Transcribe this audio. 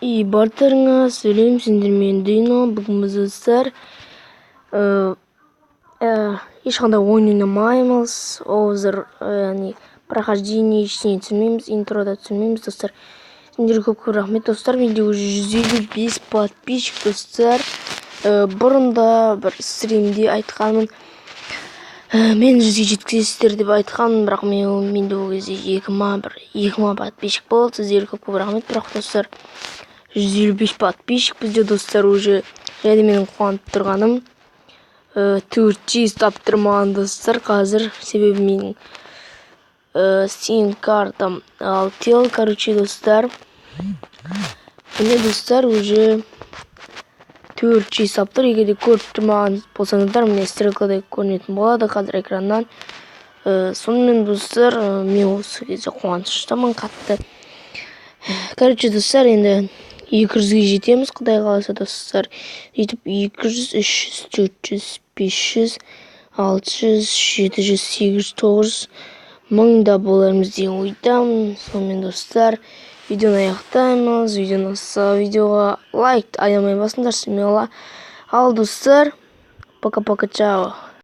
Барлықтарыңа сәлем, сендер мен Дино. Бүгін біз достар ешқандай ойын ойнамаймыз. Озыр яғни прохождение ештеңе түсірмейміз, интрода түсірмейміз достар. Сендерге көп рахмет достар. Менде уже 155 подписчик достар. Бұрында бір стримде айтқанмын, мен 100-ге жеткізесіздер деп айтқанмын, бірақ менде ол кезде 2 подписчик болды. Сіздерге көп рахмет. Бірақ достар, 155 подписчик бізде достар уже. Және менің қуанып тұрғаным 400 таптырмаған достар қазір, себебі менің сим картам алтел, короче достар. Міне достар уже 400 таптыр. Егер де көріп тұрмаған болсаңыздар, міне стрелкада көрінетін болады қазір экраннан. Сонымен достар, мен осы кезде қуаныштымын қатты. Короче достар, енді 200-ге жетеміз, құдай қаласа достар. Жетіп 200, 300, 400, 500, 600, 700, 800, 900 мыңда болармыз деген ойдамын. Сонымен достар, видеоны аяқтаймыз. Видеоға лайк аямай басыңдар, ал достар, пока-пока, чао.